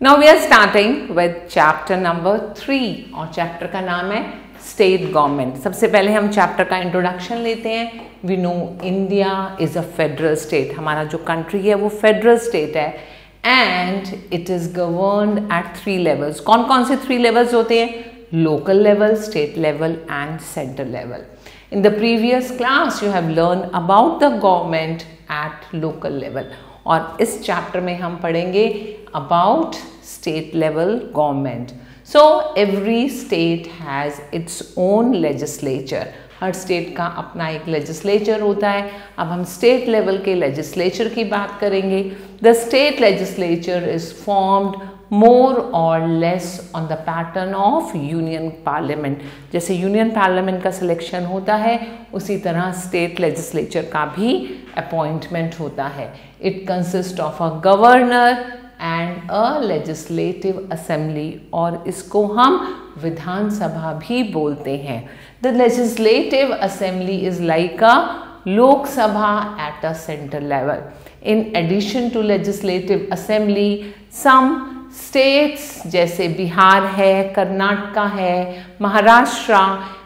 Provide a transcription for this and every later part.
Now we are starting with chapter number 3 और chapter का नाम है स्टेट गवर्नमेंट। सबसे पहले हम चैप्टर का इंट्रोडक्शन लेते हैं। We know India is a federal state, हमारा जो कंट्री है वो फेडरल स्टेट है and it is governed at 3 levels. कौन कौन से 3 लेवल्स होते हैं? Local level, state level and central level. In the previous class you have learned about the government at local level और इस चैप्टर में हम पढ़ेंगे about state level government. So every state has its own legislature. Her state का अपना एक legislature होता है। अब हम स्टेट लेवल के लेजिस्लेचर की बात करेंगे। The state legislature is formed more or less on the pattern of union parliament. जैसे यूनियन पार्लियामेंट का सिलेक्शन होता है उसी तरह स्टेट लेजिस्लेचर का भी अपॉइंटमेंट होता है। It consist of a governor and a legislative assembly और इसको हम विधानसभा भी बोलते हैं। The legislative assembly is like a Lok Sabha at a central level. In addition to legislative assembly some states जैसे बिहार है, कर्नाटका है, Maharashtra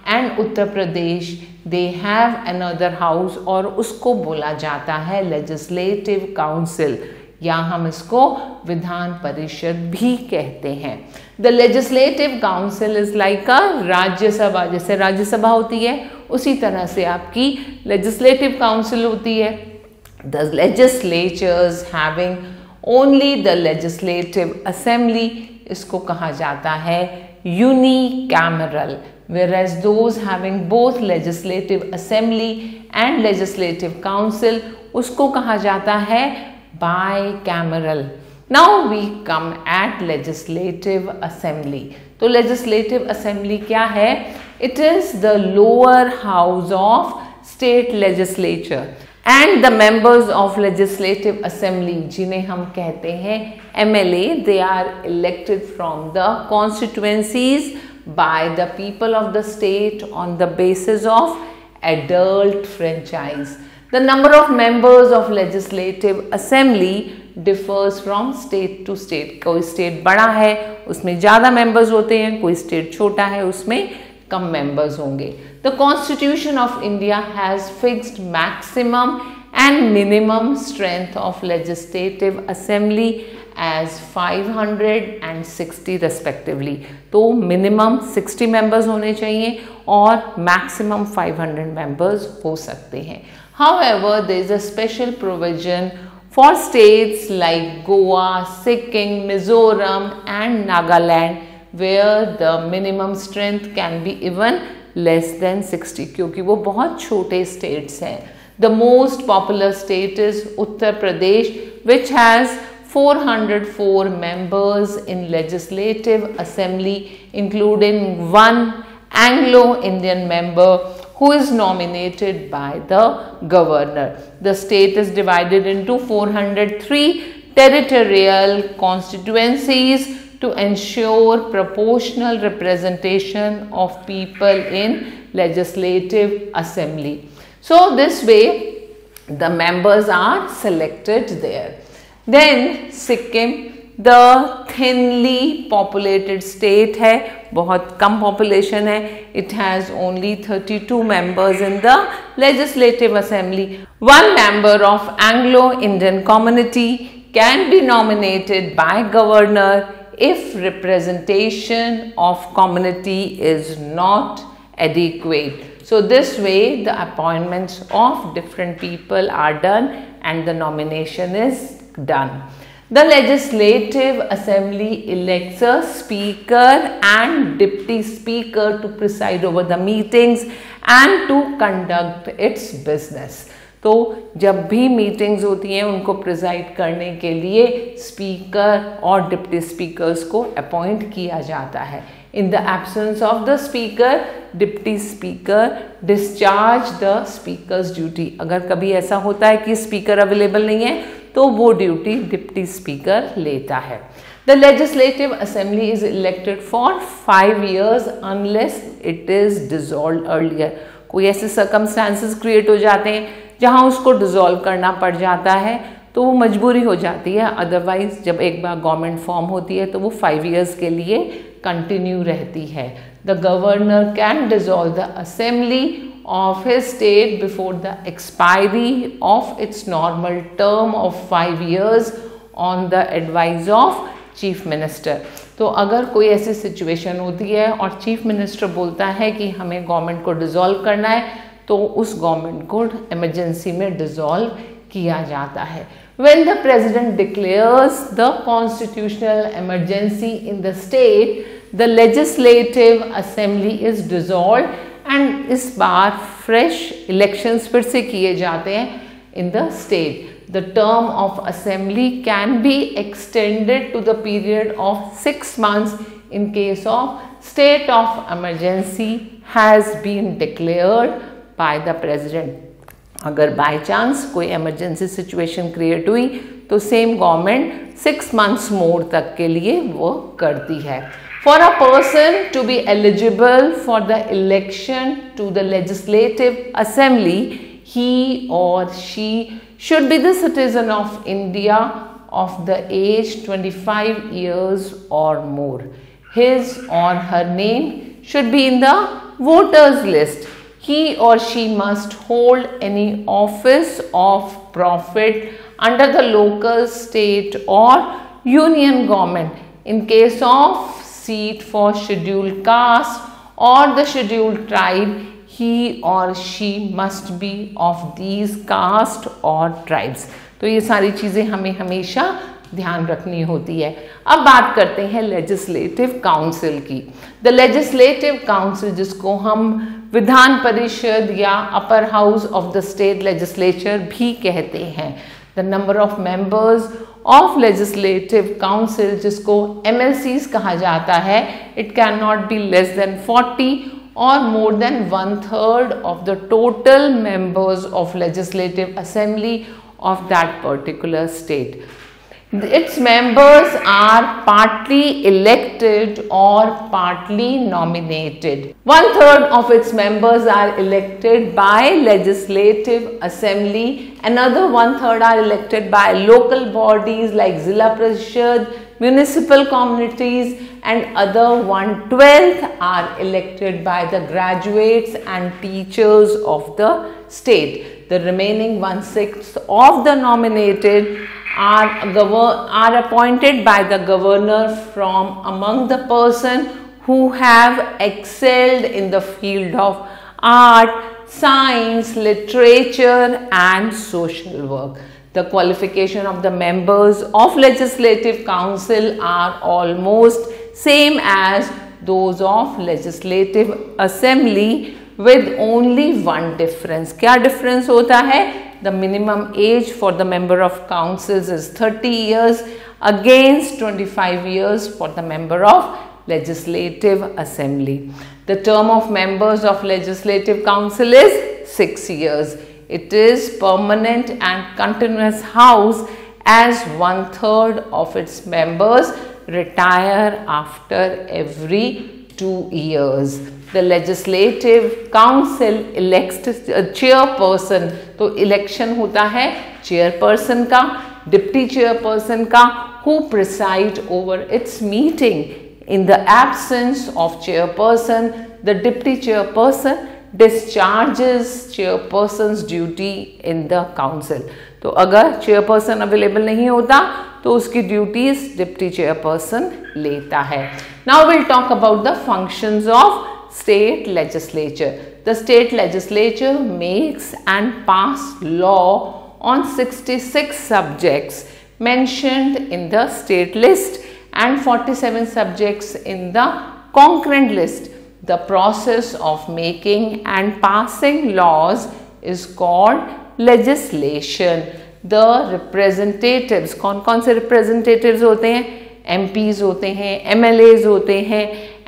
and Uttar Pradesh, they have another house और उसको बोला जाता है लेजिस्लेटिव काउंसिल या हम इसको विधान परिषद भी कहते हैं। The legislative council is like अ राज्यसभा। जैसे राज्यसभा होती है उसी तरह से आपकी लेजिस्लेटिव काउंसिल होती है। The legislatures having only the legislative assembly, इसको कहा जाता है unicameral, whereas those having both legislative assembly and legislative council उसको कहा जाता है bicameral. Now we come at legislative assembly. तो legislative assembly क्या है? It is the lower house of state legislature. And the members of legislative assembly जिन्हें हम कहते हैं MLA, they are elected from the constituencies by the people of the state on the basis of adult franchise. The number of members of legislative assembly differs from state to state. कोई state बड़ा है उसमें ज़्यादा members होते हैं, कोई state छोटा है उसमें कम members होंगे। The Constitution of India has fixed maximum and minimum strength of legislative assembly as 500 and 60 respectively. तो minimum 60 members होने चाहिए और maximum 500 members हो सकते हैं। However, there is a special provision for states like Goa, Sikkim, Mizoram and Nagaland where the minimum strength can be even less than 60 क्योंकि वो बहुत छोटे states हैं। The most popular state is Uttar Pradesh which has 404 members in legislative assembly including one Anglo-Indian member who is nominated by the governor. The state is divided into 403 territorial constituencies to ensure proportional representation of people in legislative assembly. So this way the members are selected there. Then Sikkim, the thinly populated state है, बहुत कम population है. It has only 32 members in the legislative assembly. One member of Anglo-Indian community can be nominated by governor if representation of community is not adequate. So this way the appointments of different people are done and the nomination is done. The legislative assembly elects a speaker and deputy speaker to preside over the meetings and to conduct its business. तो जब भी meetings होती हैं उनको preside करने के लिए speaker और डिप्टी स्पीकर्स को अपॉइंट किया जाता है। In the absence of the speaker, deputy speaker discharge the speaker's duty. अगर कभी ऐसा होता है कि स्पीकर अवेलेबल नहीं है तो वो ड्यूटी डिप्टी स्पीकर लेता है। The legislative assembly is elected for 5 years unless it is dissolved earlier. कोई ऐसे circumstances create हो जाते हैं जहां उसको डिसॉल्व करना पड़ जाता है तो वो मजबूरी हो जाती है, अदरवाइज जब एक बार गवर्नमेंट फॉर्म होती है तो वो 5 years के लिए कंटिन्यू रहती है। The governor can dissolve the assembly of his state before the expiry of its normal term of 5 years on the advice of chief minister. तो अगर कोई ऐसी सिचुएशन होती है और चीफ मिनिस्टर बोलता है कि हमें गवर्नमेंट को डिसॉल्व करना है, तो उस गवर्नमेंट को इमरजेंसी में डिसॉल्व किया जाता है। When the president declares the constitutional emergency in the state, the legislative assembly is dissolved and इस बार fresh elections फिर से किए जाते हैं in the state. The term of assembly can be extended to the period of 6 months in case of state of emergency has been declared by the president. अगर by chance कोई emergency situation create हुई तो same government 6 months मोर तक के लिए वो करती है। For a person to be eligible for the election to the legislative assembly, he or she should be the citizen of India of the age 25 years or more. His or her name should be in the voters list. He or she must hold any office of profit under the local, state or union government. In case of seat for scheduled caste or the scheduled tribe, he or she must be of these caste or tribes. तो ये सारी चीज़ें हमें हमेशा ध्यान रखनी होती है। अब बात करते हैं लेजिस्लेटिव काउंसिल की। द लेजिस्लेटिव काउंसिल, जिसको हम विधान परिषद या upper house of the state legislature भी कहते हैं। The number of members of legislative council, जिसको MLCs कहा जाता है, it can not be less than 40 or more than 1/3 of the total members of legislative assembly of that particular state. Its members are partly elected or partly nominated. 1/3 of its members are elected by legislative assembly. Another 1/3 are elected by local bodies like Zilla Parishad, municipal communities, and other 1/12 are elected by the graduates and teachers of the state. The remaining 1/6 of the nominated are appointed by the governor from among the person who have excelled in the field of art, science, literature and social work. The qualification of the members of legislative council are almost same as those of legislative assembly with only one difference. क्या difference होता है? The minimum age for the member of councils is 30 years against 25 years for the member of legislative assembly. The term of members of legislative council is 6 years. It is permanent and continuous house as 1/3 of its members retire after every 2 years. The legislative council elects a chairperson. तो election होता है chairperson का, deputy chairperson का, who preside over its meeting. In the absence of chairperson, the deputy chairperson discharges chairperson's duty in the council. तो अगर chairperson available नहीं होता तो उसकी ड्यूटीज डिप्टी चेयरपर्सन लेता है। Now we'll talk about the functions of state legislature. The state legislature makes and pass law on 66 subjects mentioned in the state list and 47 subjects in the concurrent list. The process of making and passing laws is called legislation. The representatives, कौन कौन से representatives होते हैं? MPs होते हैं, MLAs होते हैं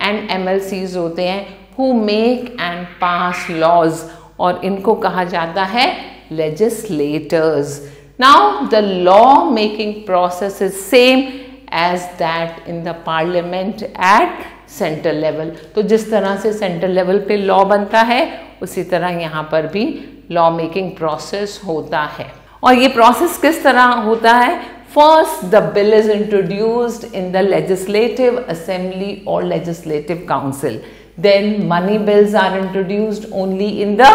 and MLCs होते हैं who make and pass laws, और इनको कहा जाता है legislators. Now the law making process is same as that in the parliament at central level. तो जिस तरह से सेंट्रल लेवल पे लॉ बनता है उसी तरह यहाँ पर भी लॉ मेकिंग प्रोसेस होता है. और ये प्रोसेस किस तरह होता है? First the bill is introduced in the legislative assembly और legislative council. Then money bills are introduced only in the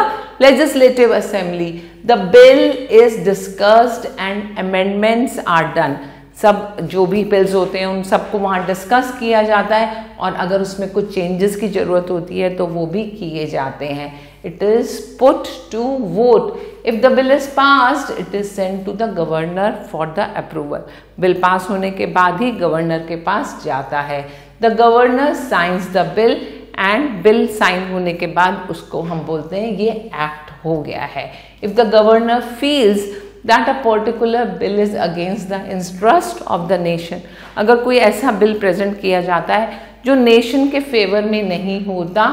legislative assembly. The bill is discussed and amendments are done. सब जो भी बिल्स होते हैं उन सबको वहाँ डिस्कस किया जाता है और अगर उसमें कुछ चेंजेस की ज़रूरत होती है तो वो भी किए जाते हैं. It is put to vote. If the bill is passed, it is sent to the governor for the approval. Bill pass होने के बाद ही गवर्नर के पास जाता है. The governor signs the bill and bill sign होने के बाद उसको हम बोलते हैं ये एक्ट हो गया है. If the governor feels that a particular bill is against the interest of the nation, अगर कोई ऐसा बिल प्रेजेंट किया जाता है जो नेशन के फेवर में नहीं होता,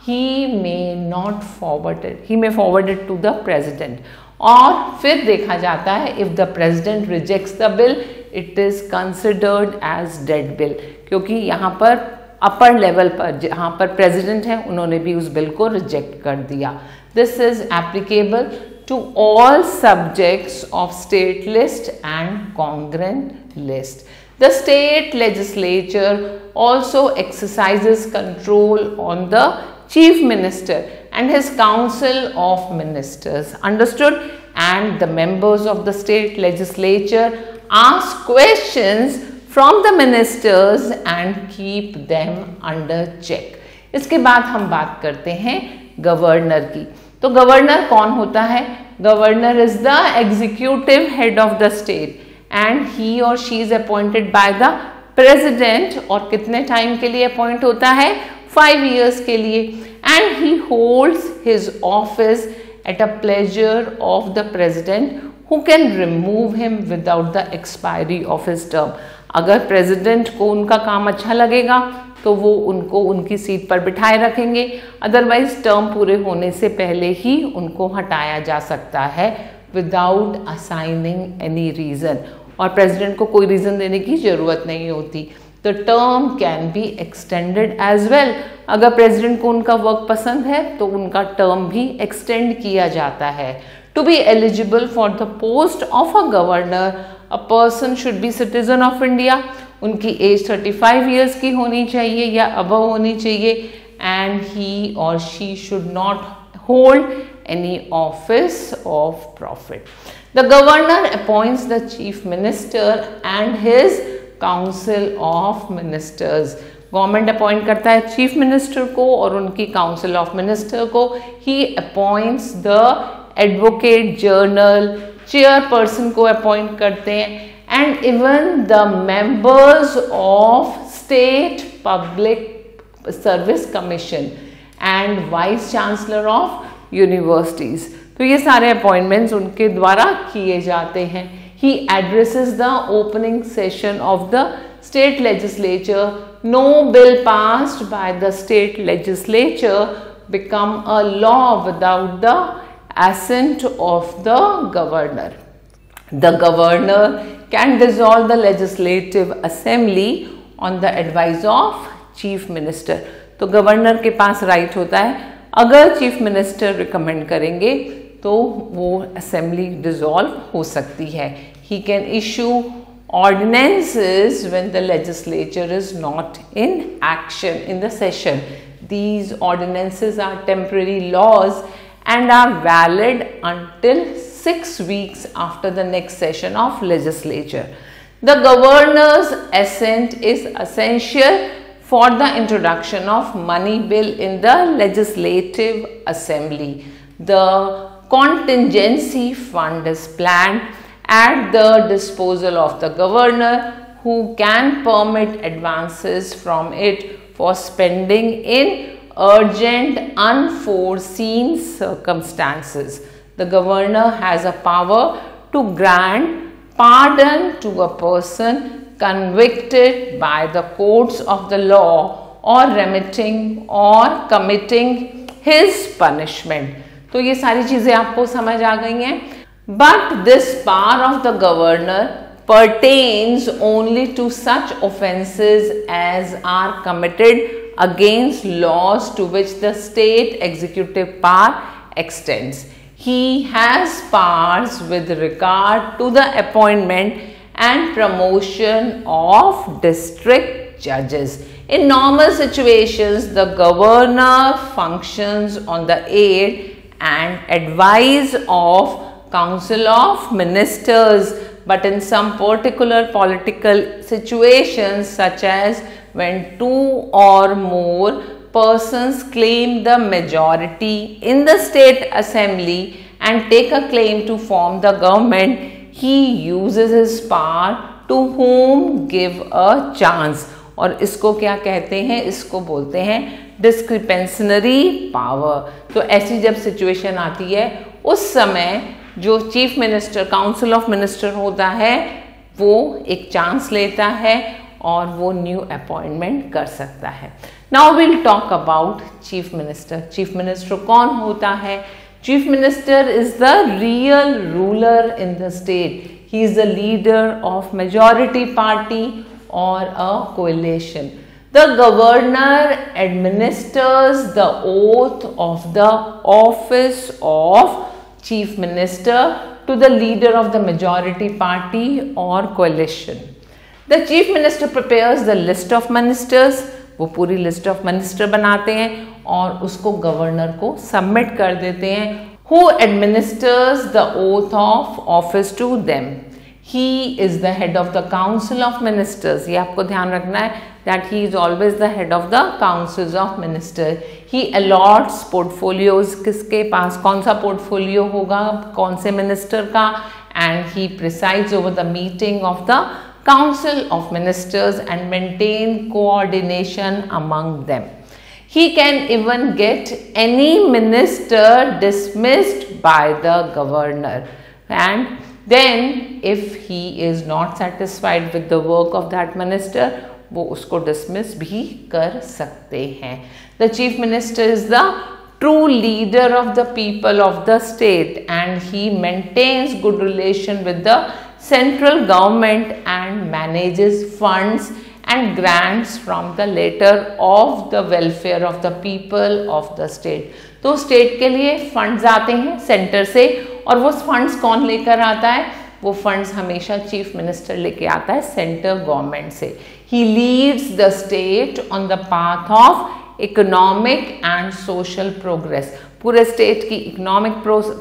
he may not forwarded, he may forwarded to the president. और फिर देखा जाता है if the president rejects the bill it is considered as dead bill, क्योंकि यहाँ पर अपर लेवल पर जहाँ पर प्रेसिडेंट है उन्होंने भी उस बिल को रिजेक्ट कर दिया. This is applicable to all subjects of state list and concurrent list. The state legislature also exercises control on the chief minister and his council of ministers. Understood? And the members of the state legislature ask questions from the ministers and keep them under check. इसके बाद हम बात करते हैं governor की. तो governor कौन होता है? Governor is the executive head of the state and he और she is appointed by the president. और कितने टाइम के लिए अपॉइंट होता है? 5 years के लिए. And he holds his office at a pleasure of the president who can remove him without the expiry of his term. अगर प्रेसिडेंट को उनका काम अच्छा लगेगा तो वो उनको उनकी सीट पर बिठाए रखेंगे, अदरवाइज टर्म पूरे होने से पहले ही उनको हटाया जा सकता है विदाउट असाइनिंग एनी रीज़न. और प्रेसिडेंट को कोई रीज़न देने की ज़रूरत नहीं होती. The term can be extended as well. अगर प्रेसिडेंट को उनका वर्क पसंद है तो उनका टर्म भी एक्सटेंड किया जाता है. To be eligible for the post of a governor, a person should be citizen of India. उनकी एज 35 years की होनी चाहिए या above होनी चाहिए. And he or she should not hold any office of profit. The governor appoints the chief minister and his council of ministers. Government appoint करता है chief minister को और उनकी काउंसिल ऑफ मिनिस्टर को. He appoints the advocate general, chairperson को appoint करते हैं. And even the members of state public service commission and vice chancellor of universities. तो ये सारे अपॉइंटमेंट्स उनके द्वारा किए जाते हैं. He addresses the opening session of the state legislature. No bill passed by the state legislature become a law without the assent of the governor. The governor can dissolve the legislative assembly on the advice of chief minister. तो governor के पास right होता है, अगर chief minister recommend करेंगे तो वो assembly dissolve हो सकती है. He can issue ordinances when the legislature is not in action in the session. These ordinances are temporary laws and are valid until 6 weeks after the next session of legislature. The governor's assent is essential for the introduction of money bill in the legislative assembly. The contingency fund is planned at the disposal of the governor, who can permit advances from it for spending in urgent unforeseen circumstances. The governor has a power to grant pardon to a person convicted by the courts of the law or remitting or committing his punishment. तो ये सारी चीजें आपको समझ आ गई हैं. But this power of the governor pertains only to such offences as are committed against laws to which the state executive power extends. He has powers with regard to the appointment and promotion of district judges. In normal situations, the governor functions on the aid and advice of Council of Ministers, but in some particular political situations, such as when two or more persons claim the majority in the state assembly and take a claim to form the government, he uses his power to whom give a chance. और इसको क्या कहते हैं? इसको बोलते हैं डिस्क्रिपेंसनरी power. तो ऐसी जब सिचुएशन आती है, उस समय जो chief minister, council of minister होता है, वो एक चांस लेता है और वो न्यू अपॉइंटमेंट कर सकता है। Now will talk about chief minister. Chief minister कौन होता है? Chief minister is the real ruler in the state. He is the leader of majority party or a coalition. The governor administers the oath of the office of chief minister to the leader of the majority party or coalition. The chief minister prepares the list of ministers. वो पूरी list of minister बनाते हैं और उसको governor को submit कर देते हैं. Who administers the oath of office to them? He is the head of the council of ministers. ये आपको ध्यान रखना है that he is always the head of the councils of ministers. He allots portfolios. किसके पास कौन सा portfolio होगा, कौन से minister का, and he presides over the meeting of the council of ministers and maintain coordination among them. He can even get any minister dismissed by the governor, and then if he is not satisfied with the work of that minister, वो उसको dismiss भी कर सकते हैं. The chief minister is the true leader of the people of the state and he maintains good relation with the central government and manages funds and grants from the latter of the welfare of the people of the state. तो state के लिए funds आते हैं centre से और वो funds कौन लेकर आता है? वो फंड्स हमेशा चीफ मिनिस्टर लेके आता है सेंटर गवर्नमेंट से. He leads the state on the path of economic and social progress. पूरे स्टेट की इकोनॉमिक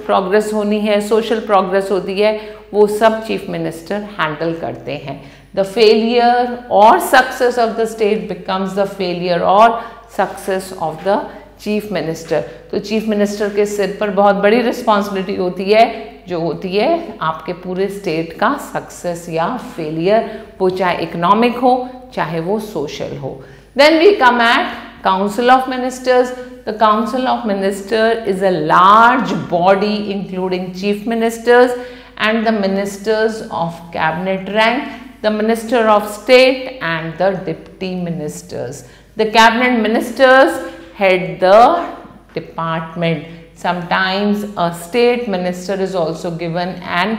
प्रोग्रेस होनी है, सोशल प्रोग्रेस होती है, वो सब चीफ मिनिस्टर हैंडल करते हैं. द फेलियर और success of the state becomes the failure और success of the chief minister. तो चीफ मिनिस्टर के सिर पर बहुत बड़ी रिस्पॉन्सिबिलिटी होती है, जो होती है आपके पूरे स्टेट का सक्सेस या फेलियर, वो चाहे इकोनॉमिक हो चाहे वो सोशल हो. Then we come at council of ministers. The council of minister is a large body including chief ministers and the ministers of cabinet rank, the minister of state and the deputy ministers. The cabinet ministers head the department. Sometimes a state minister is also given an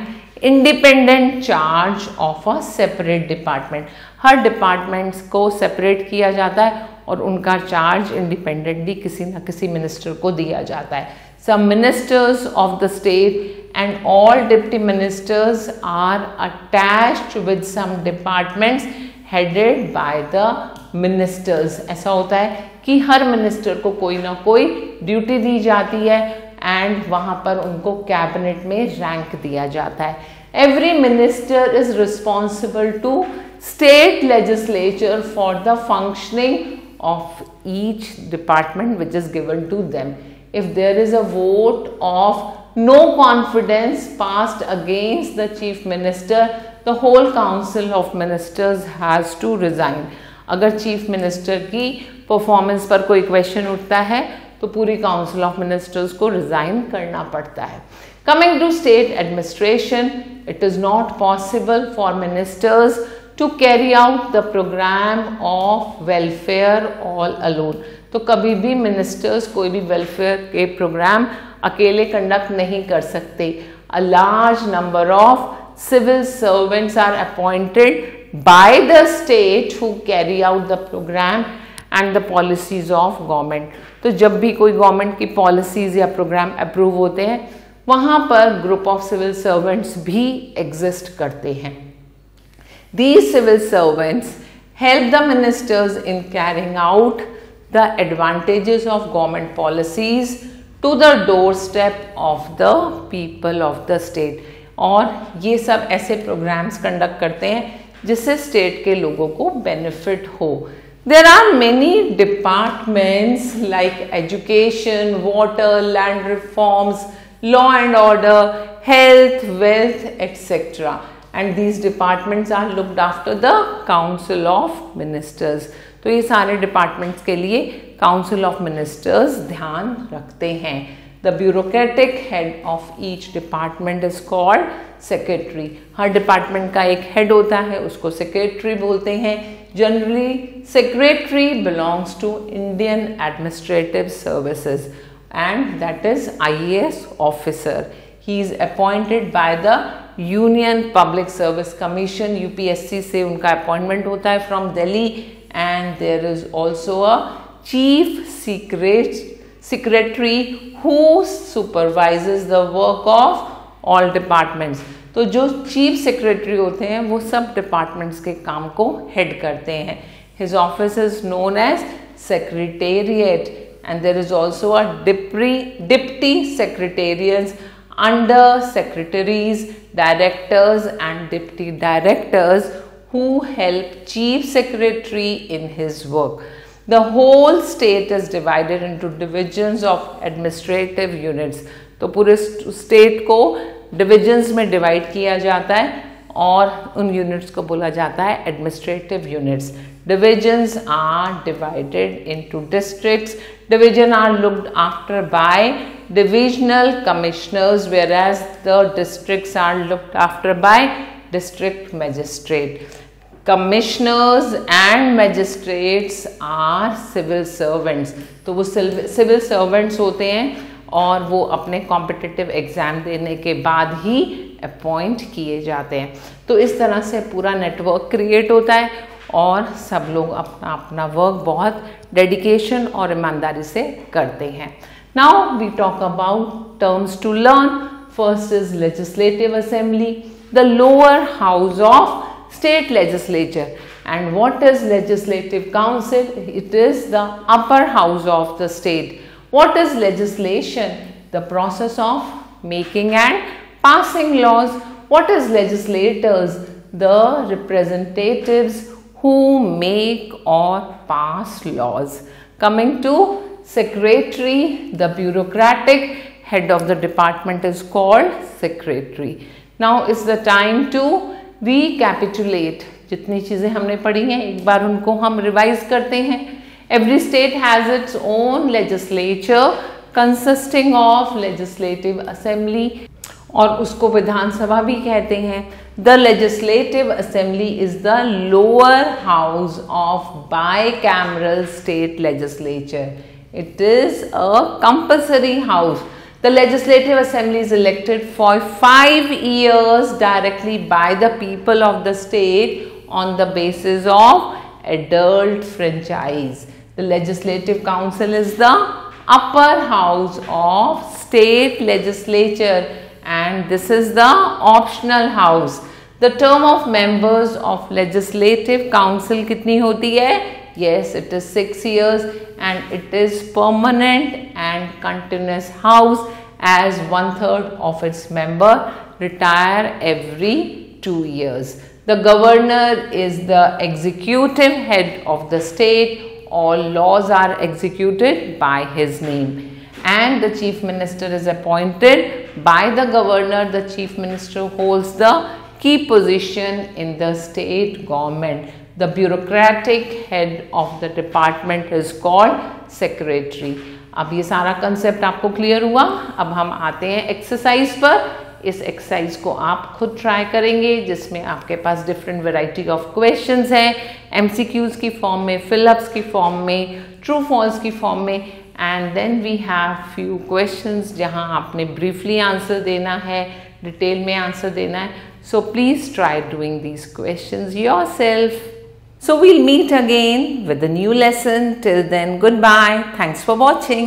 independent charge of a separate department. Her departments को separate किया जाता है और उनका charge independently किसी न किसी minister को दिया जाता है. Some ministers of the state and all deputy ministers are attached with some departments headed by the ministers. ऐसा होता है कि हर मिनिस्टर को कोई ना कोई ड्यूटी दी जाती है एंड वहां पर उनको कैबिनेट में रैंक दिया जाता है. Every minister is responsible to state legislature for the functioning of each department which is given to them. If there is a vote of no confidence passed against the chief minister, the whole council of ministers has to resign. अगर chief minister की performance पर कोई question उठता है तो पूरी council of ministers को resign करना पड़ता है. Coming to state administration, it is not possible for ministers to carry out the programme of welfare all alone. तो कभी भी मिनिस्टर्स कोई भी वेलफेयर के प्रोग्राम अकेले कंडक्ट नहीं कर सकते. A large number of civil servants are appointed by the state who carry out the program and the policies of government. तो जब भी कोई गवर्नमेंट की पॉलिसीज या प्रोग्राम अप्रूव होते हैं वहाँ पर ग्रुप ऑफ सिविल सर्वेंट्स भी एग्जिस्ट करते हैं। These civil servants help the ministers in carrying out the advantages of government policies to the doorstep of the people of the state। और ये सब ऐसे प्रोग्राम्स कंडक्ट करते हैं जिससे स्टेट के लोगों को बेनिफिट हो। There are many departments like education, water, land reforms, law and order, health, wealth, etc. And these departments are looked after the Council of Ministers। तो ये सारे डिपार्टमेंट्स के लिए काउंसिल ऑफ मिनिस्टर्स ध्यान रखते हैं। The bureaucratic head of each department is called secretary। Her department का एक हेड होता है, उसको सेक्रेटरी बोलते हैं। Generally secretary belongs to Indian Administrative Services and that is IAS officer। He is appointed by the Union Public Service Commission, UPSC से उनका appointment होता है from Delhi। And there is also a chief secretary who supervises the work of all departments। तो जो chief secretary होते हैं वो सब डिपार्टमेंट्स के काम को हेड करते हैं। His office is known as secretariat and there is also a deputy secretariats under secretaries, directors and deputy directors who help chief secretary in his work। The whole state is divided into divisions of administrative units। तो पूरे state को divisions में divide किया जाता है और उन units को बोला जाता है administrative units. Divisions are divided into districts। Division are looked after by divisional commissioners whereas the districts are looked after by district magistrate। Commissioners and magistrates are civil servants। तो वो civil servants होते हैं और वो अपने competitive exam देने के बाद ही अपॉइंट किए जाते हैं। तो इस तरह से पूरा नेटवर्क क्रिएट होता है और सब लोग अपना अपना वर्क बहुत डेडिकेशन और ईमानदारी से करते हैं। Now we talk about terms to learn. First is legislative assembly, the lower house of state legislature। And what is legislative council? It is the upper house of the state। What is legislation? The process of making and passing laws। What is legislators? The representatives who make or pass laws। Coming to secretary, the bureaucratic head of the department is called secretary। Now is the time to recapitulate। जितनी चीज़ें हमने पढ़ी हैं एक बार उनको हम revise करते हैं। Every state has its own legislature consisting of legislative assembly और उसको विधानसभा भी कहते हैं। The legislative assembly is the lower house of bicameral state legislature। It is a compulsory house। The legislative assembly is elected for 5 years directly by the people of the state on the basis of adult franchise। The legislative council is the upper house of state legislature and this is the optional house। The term of members of legislative council कितनी होती है? Yes, it is 6 years and it is permanent and continuous house as 1/3 of its member retire every 2 years। The governor is the executive head of the state। All laws are executed by his name and the chief minister is appointed by the governor। The chief minister holds the key position in the state government। The bureaucratic head of the department is called secretary। अब ये सारा concept आपको clear हुआ। अब हम आते हैं exercise पर। इस एक्सरसाइज को आप खुद ट्राई करेंगे जिसमें आपके पास डिफरेंट वैरायटी ऑफ क्वेश्चंस हैं, एमसीक्यूज की फॉर्म में, फिलअप्स की फॉर्म में, ट्रू फॉल्स की फॉर्म में and then we have few questions जहां आपने ब्रीफली आंसर देना है, डिटेल में आंसर देना है। So please try doing these questions yourself. So we'll meet again with a new lesson. Till then, goodbye. Thanks for watching.